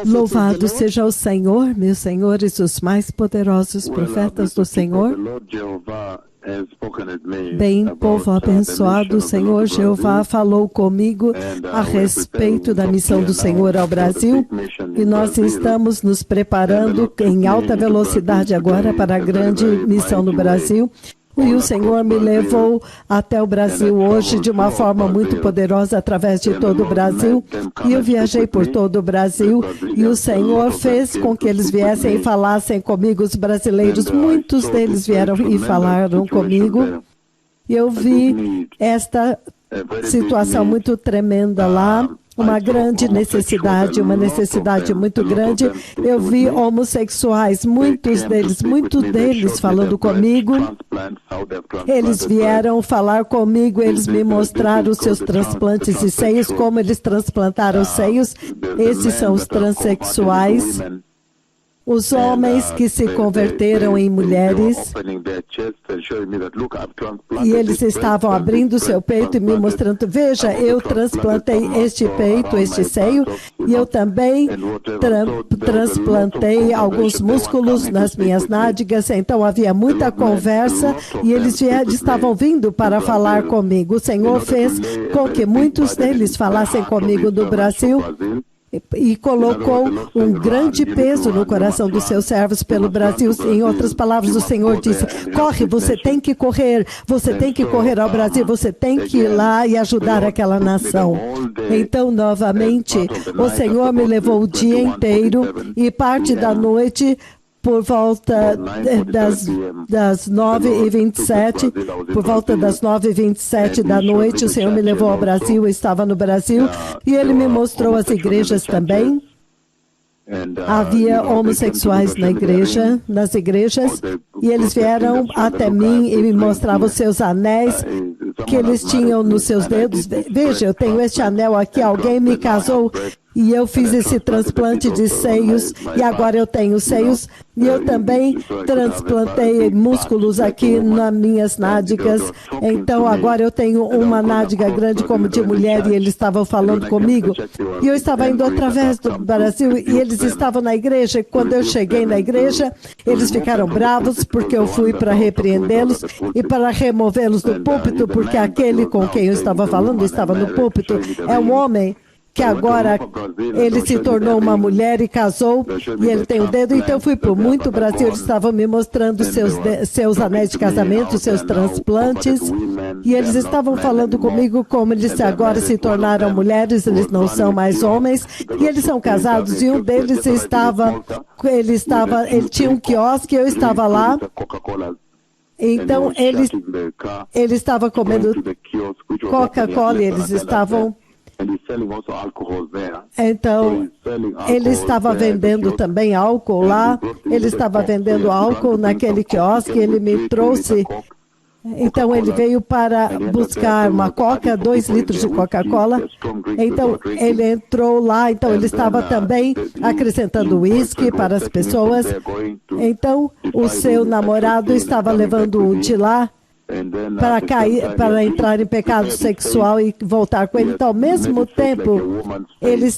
Louvado seja o Senhor, meus senhores, os mais poderosos profetas do Senhor. Bem, povo abençoado, o Senhor Jeová falou comigo a respeito da missão do Senhor ao Brasil e nós estamos nos preparando em alta velocidade agora para a grande missão no Brasil. E o Senhor me levou até o Brasil hoje de uma forma muito poderosa através de todo o Brasil. E eu viajei por todo o Brasil e o Senhor fez com que eles viessem e falassem comigo, os brasileiros. Muitos deles vieram e falaram comigo. E eu vi esta situação muito tremenda lá. Uma grande necessidade, uma necessidade muito grande. Eu vi homossexuais, muitos deles falando comigo. Eles vieram falar comigo, eles me mostraram os seus transplantes de seios, como eles transplantaram os seios. Esses são os transexuais. Os homens que se converteram em mulheres, e eles estavam abrindo seu peito e me mostrando, veja, eu transplantei este peito, este seio, e eu também transplantei alguns músculos nas minhas nádegas, então havia muita conversa, e eles estavam vindo para falar comigo. O Senhor fez com que muitos deles falassem comigo no Brasil, e colocou um grande peso no coração dos seus servos pelo Brasil. Em outras palavras, o Senhor disse, corre, você tem que correr ao Brasil, você tem que ir lá e ajudar aquela nação. Então, novamente, o Senhor me levou o dia inteiro e parte da noite, por volta das 9h27, por volta das 9h27 da noite, o Senhor me levou ao Brasil, eu estava no Brasil, e Ele me mostrou as igrejas também. Havia homossexuais nas igrejas, e eles vieram até mim e me mostravam os seus anéis que eles tinham nos seus dedos. Veja, eu tenho este anel aqui, alguém me casou e eu fiz esse transplante de seios e agora eu tenho seios e eu também transplantei músculos aqui nas minhas nádegas. Então agora eu tenho uma nádega grande como de mulher e eles estavam falando comigo. E eu estava indo através do Brasil e eles estavam na igreja. E quando eu cheguei na igreja, eles ficaram bravos porque eu fui para repreendê-los e para removê-los do púlpito, porque aquele com quem eu estava falando estava no púlpito. É um homem que agora ele se tornou uma mulher e casou, e ele tem o dedo, então eu fui por muito Brasil, eles estavam me mostrando seus anéis de casamento, seus transplantes, e eles estavam falando comigo como eles agora se tornaram mulheres, eles não são mais homens, e eles são casados, e um deles ele tinha um quiosque, eu estava lá, então ele estava comendo Coca-Cola, e eles estavam... Então, ele estava vendendo também álcool lá, ele estava vendendo álcool naquele quiosque, ele me trouxe, então ele veio para buscar uma Coca, 2 litros de Coca-Cola, então ele entrou lá, então ele estava também acrescentando uísque para as pessoas, então o seu namorado estava levando de lá, para entrar em pecado sexual e voltar com ele. Então, ao mesmo tempo, ele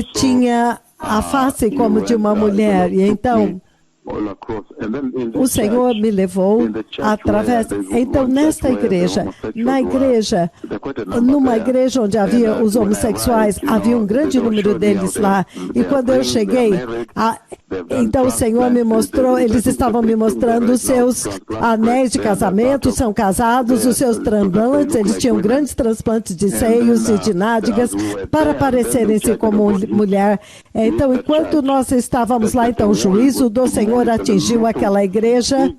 tinha a face como de uma mulher. E então, o Senhor me levou através... Então, numa igreja onde havia os homossexuais, havia um grande número deles lá. E quando eu cheguei, então o Senhor me mostrou, eles estavam me mostrando os seus anéis de casamento, são casados, os seus transplantes, eles tinham grandes transplantes de seios e de nádegas para parecerem-se como mulher. Então, enquanto nós estávamos lá, então o juízo do Senhor atingiu aquela igreja,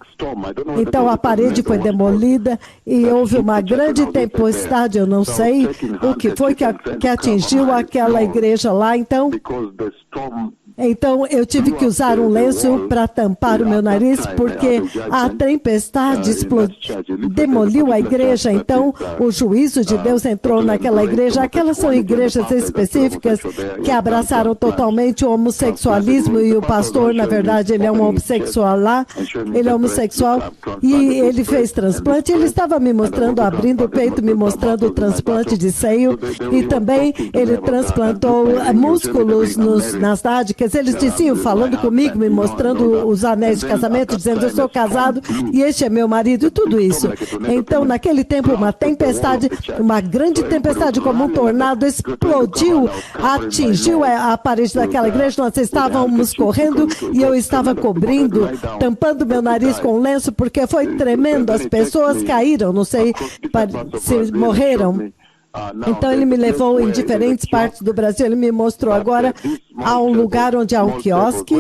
então a parede foi demolida e houve uma grande tempestade, eu não sei o que foi que atingiu aquela igreja lá, então Então eu tive que usar um lenço para tampar o meu nariz, porque a tempestade demoliu a igreja. Então o juízo de Deus entrou naquela igreja. Aquelas são igrejas específicas que abraçaram totalmente o homossexualismo, e o pastor, na verdade, ele é um homossexual lá, ele é homossexual, e ele fez transplante. Ele estava me mostrando, abrindo o peito, me mostrando o transplante de seio, e também ele transplantou músculos nas nádicas. Eles diziam, falando comigo, me mostrando os anéis de casamento, dizendo, eu sou casado e este é meu marido, e tudo isso. Então, naquele tempo, uma tempestade, uma grande tempestade como um tornado, explodiu, atingiu a parede daquela igreja. Nós estávamos correndo e eu estava cobrindo, tampando meu nariz com um lenço, porque foi tremendo. As pessoas caíram, não sei se morreram. Então ele me levou em diferentes partes do Brasil. Ele me mostrou agora há um lugar onde há um quiosque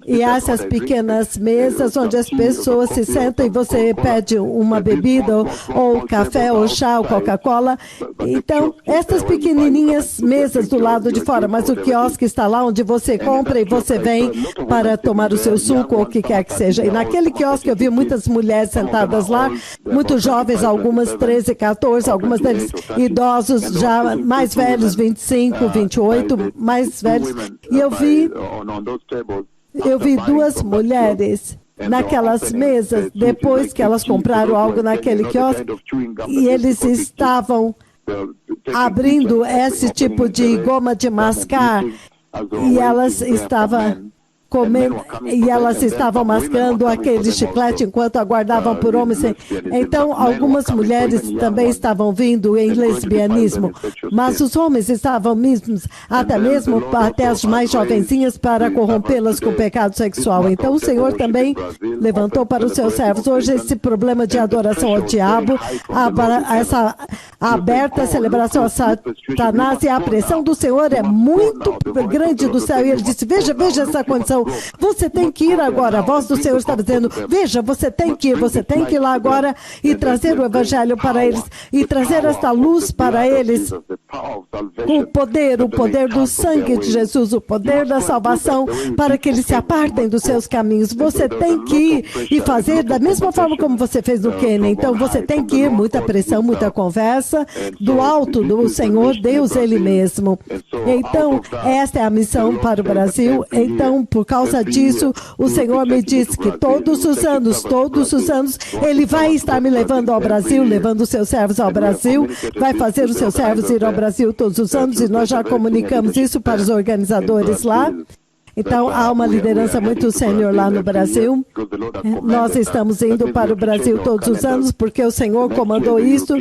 e há essas pequenas mesas onde as pessoas se sentam e você pede uma bebida ou café ou chá ou Coca-Cola. Então essas pequenininhas mesas do lado de fora, mas o quiosque está lá onde você compra e você vem para tomar o seu suco ou o que quer que seja. E naquele quiosque eu vi muitas mulheres sentadas lá, muito jovens, algumas 13, 14, algumas deles idosos, já mais velhos, 25, 28, mais velhos. E eu vi duas mulheres naquelas mesas, depois que elas compraram algo naquele quiosque, e eles estavam abrindo esse tipo de goma de mascar, e elas estavam comendo, e elas estavam mascando aquele chiclete enquanto aguardavam por homens. Então, algumas mulheres também estavam vindo em lesbianismo, mas os homens estavam mesmo, até as mais jovenzinhas, para corrompê-las com pecado sexual. Então, o Senhor também levantou para os seus servos hoje esse problema de adoração ao diabo, essa aberta celebração a Satanás, e a pressão do Senhor é muito grande do céu. E ele disse, veja essa condição. Você tem que ir agora. A voz do Senhor está dizendo, veja, você tem que ir lá agora e trazer o evangelho para eles, e trazer esta luz para eles, o poder do sangue de Jesus, o poder da salvação, para que eles se apartem dos seus caminhos. Você tem que ir e fazer da mesma forma como você fez no Quênia. Então você tem que ir, muita pressão, muita conversa, do alto do Senhor Deus Ele mesmo. Então esta é a missão para o Brasil. Então, por causa disso, o Senhor me disse que todos os anos, Ele vai estar me levando ao Brasil, levando os seus servos ao Brasil, vai fazer os seus servos ir ao Brasil todos os anos, e nós já comunicamos isso para os organizadores lá. Então, há uma liderança muito sênior lá no Brasil. Nós estamos indo para o Brasil todos os anos, porque o Senhor comandou isso.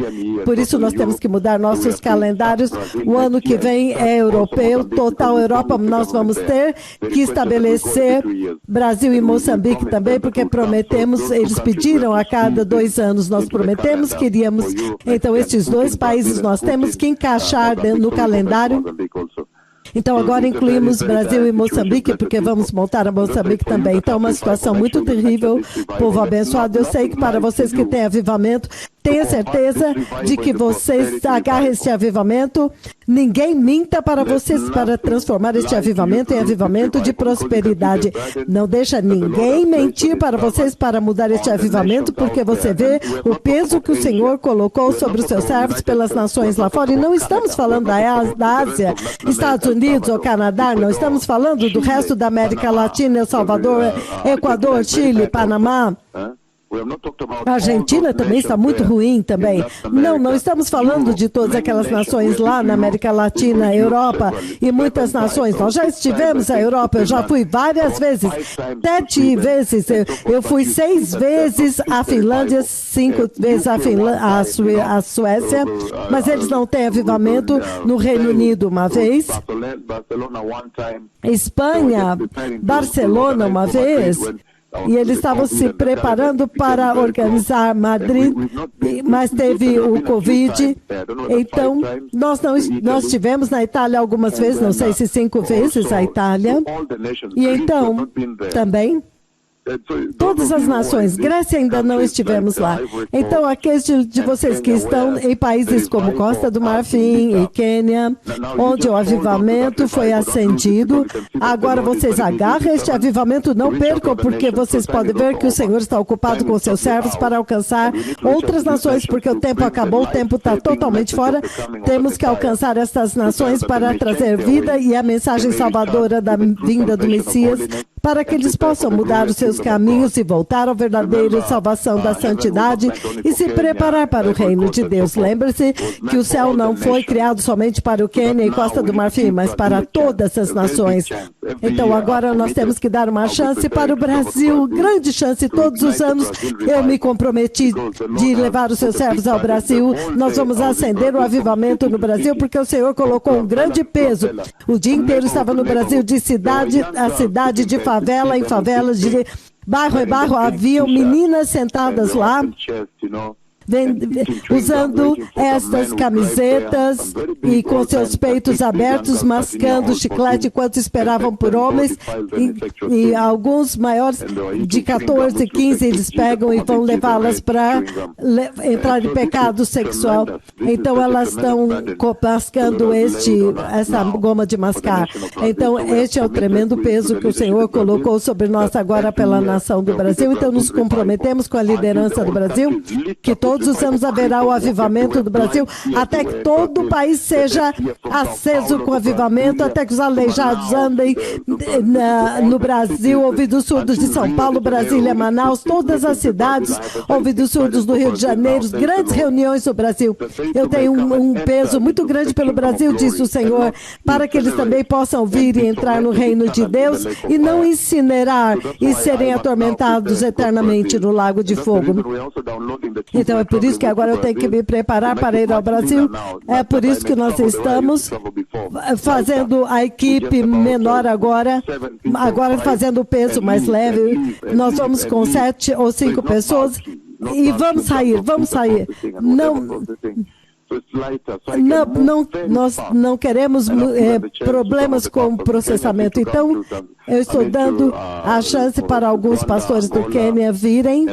Por isso, nós temos que mudar nossos calendários. O ano que vem é europeu, total Europa. Nós vamos ter que estabelecer Brasil e Moçambique também, porque prometemos, eles pediram a cada 2 anos, nós prometemos que iríamos. Então, estes 2 países nós temos que encaixar no calendário. Então, agora incluímos Brasil e Moçambique, porque vamos montar a Moçambique também. Então, uma situação muito terrível, povo abençoado. Eu sei que para vocês que têm avivamento, tenha certeza de que vocês agarrem este avivamento. Ninguém minta para vocês para transformar este avivamento em avivamento de prosperidade. Não deixa ninguém mentir para vocês para mudar este avivamento, porque você vê o peso que o Senhor colocou sobre os seus servos pelas nações lá fora. E não estamos falando da Ásia, Estados Unidos ou Canadá, não estamos falando do resto da América Latina, El Salvador, Equador, Chile, Panamá. A Argentina também está muito ruim também. Não estamos falando de todas aquelas nações lá na América Latina, Europa e muitas nações. Nós já estivemos na Europa, eu já fui várias vezes, 7 vezes. Eu fui 6 vezes à Finlândia, 5 vezes à Suécia, mas eles não têm avivamento. No Reino Unido uma vez, Espanha, Barcelona uma vez. E eles estavam se preparando para organizar Madrid, mas teve o Covid. Então, nós estivemos na Itália algumas vezes, não sei se 5 vezes a Itália. E então, também, Todas as nações. Grécia ainda não estivemos lá. Então, aqueles de vocês que estão em países como Costa do Marfim e Quênia, onde o avivamento foi acendido, agora vocês agarram este avivamento, não percam, porque vocês podem ver que o Senhor está ocupado com seus servos para alcançar outras nações, porque o tempo acabou, o tempo está totalmente fora. Temos que alcançar estas nações para trazer vida e a mensagem salvadora da vinda do Messias, para que eles possam mudar os seus caminhos e voltar ao verdadeiro salvação da santidade e se preparar para o reino de Deus. Lembre-se que o céu não foi criado somente para o Quênia e Costa do Marfim, mas para todas as nações. Então agora nós temos que dar uma chance para o Brasil, grande chance. Todos os anos eu me comprometi de levar os seus servos ao Brasil. Nós vamos acender o avivamento no Brasil, porque o Senhor colocou um grande peso. O dia inteiro estava no Brasil, de cidade a cidade, de favela em favela, de bairro em bairro, haviam meninas sentadas lá, usando estas camisetas e com seus peitos abertos, mascando chiclete enquanto esperavam por homens, e alguns maiores de 14, 15, eles pegam e vão levá-las para entrar em pecado sexual. Então elas estão mascando essa goma de mascar. Então este é o tremendo peso que o Senhor colocou sobre nós agora pela nação do Brasil. Então nos comprometemos com a liderança do Brasil, que todos os anos haverá o avivamento do Brasil, até que todo o país seja aceso com avivamento, até que os aleijados andem no Brasil, ouvidos surdos de São Paulo, Brasília, Manaus, todas as cidades, ouvidos surdos do Rio de Janeiro, grandes reuniões no Brasil. Eu tenho um peso muito grande pelo Brasil, disse o Senhor, para que eles também possam vir e entrar no reino de Deus e não incinerar e serem atormentados eternamente no lago de fogo. Então é por isso que agora eu tenho que me preparar para ir ao Brasil. É por isso que nós estamos fazendo a equipe menor agora fazendo o peso mais leve. Nós vamos com 7 ou 5 pessoas e vamos sair. Nós não queremos problemas com o processamento. Então, eu estou dando a chance para alguns pastores do Quênia virem,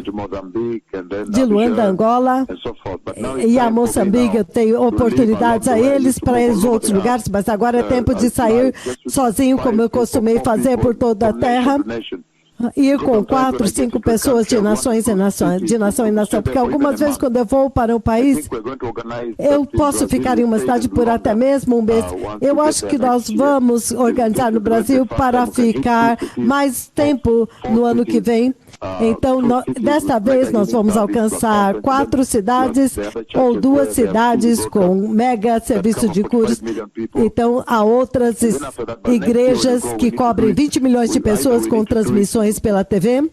de Luanda, Angola, e a Moçambique. Eu tenho oportunidades a eles para os outros lugares, mas agora é tempo de sair sozinho, como eu costumei fazer por toda a terra. Ir com 4, 5 pessoas de nação em nação, porque algumas vezes quando eu vou para um país, eu posso ficar em uma cidade por até mesmo um mês. Eu acho que nós vamos organizar no Brasil para ficar mais tempo no ano que vem. Então, desta vez nós vamos alcançar 4 cidades ou 2 cidades com mega serviço de curas. Então, há outras igrejas que cobrem 20 milhões de pessoas com transmissões pela TV.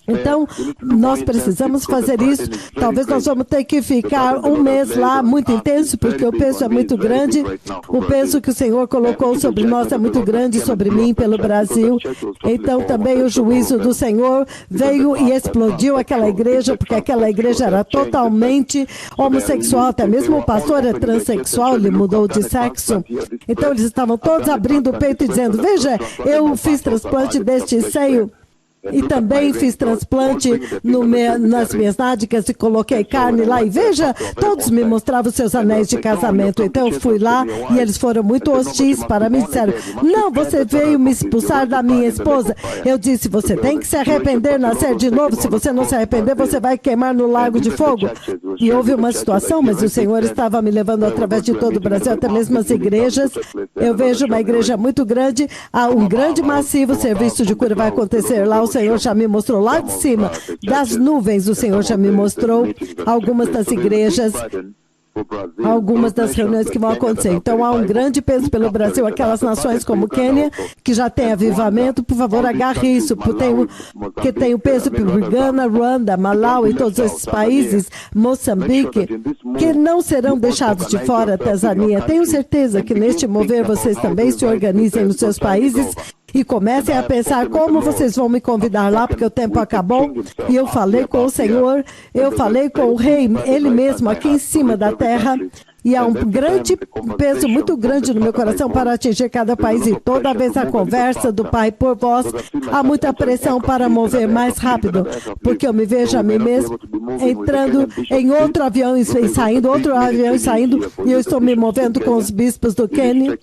Então, nós precisamos fazer isso. Talvez nós vamos ter que ficar um mês lá, muito intenso, porque o peso é muito grande. O peso que o Senhor colocou sobre nós é muito grande, sobre mim, pelo Brasil. Então, também o juízo do Senhor veio e explodiu aquela igreja, porque aquela igreja era totalmente homossexual, até mesmo o pastor é transexual, ele mudou de sexo. Então eles estavam todos abrindo o peito e dizendo: veja, eu fiz transplante deste seio e também fiz transplante nas minhas nádegas e coloquei carne lá, e veja, todos me mostravam seus anéis de casamento. Então eu fui lá e eles foram muito hostis para mim, disseram: não, você veio me expulsar da minha esposa. Eu disse: você tem que se arrepender, nascer de novo. Se você não se arrepender, você vai queimar no lago de fogo. E houve uma situação, mas o Senhor estava me levando através de todo o Brasil, até mesmo as igrejas. Eu vejo uma igreja muito grande, um grande massivo serviço de cura vai acontecer lá. O Senhor já me mostrou lá de cima, das nuvens, o Senhor já me mostrou algumas das igrejas, algumas das reuniões que vão acontecer. Então há um grande peso pelo Brasil, aquelas nações como Quênia, que já tem avivamento, por favor, agarre isso, que tem o peso por Ghana, Ruanda, Malau e todos esses países, Moçambique, que não serão deixados de fora, Tanzânia. Tenho certeza que neste mover vocês também se organizem nos seus países e comecem a pensar como vocês vão me convidar lá, porque o tempo acabou. E eu falei com o Senhor, eu falei com o rei, ele mesmo aqui em cima da terra. E há um grande peso muito grande no meu coração para atingir cada país. E toda vez a conversa do Pai por vós, há muita pressão para mover mais rápido. Porque eu me vejo a mim mesmo entrando em outro avião e saindo, outro avião e saindo. E eu estou me movendo com os bispos do Quênia.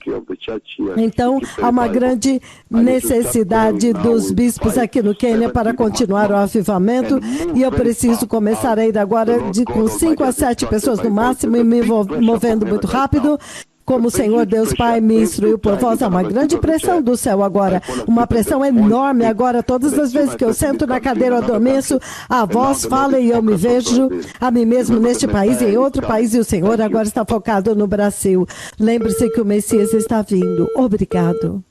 Então, há uma grande necessidade dos bispos aqui no Quênia para continuar o avivamento. E eu preciso começar a ir agora com 5 a 7 pessoas no máximo e me movendo muito rápido, como o Senhor Deus Pai me instruiu por vós. Há uma grande pressão do céu agora, uma pressão enorme agora. Todas as vezes que eu sento na cadeira, eu adormeço, a voz fala e eu me vejo a mim mesmo neste país e em outro país, e o Senhor agora está focado no Brasil. Lembre-se que o Messias está vindo. Obrigado.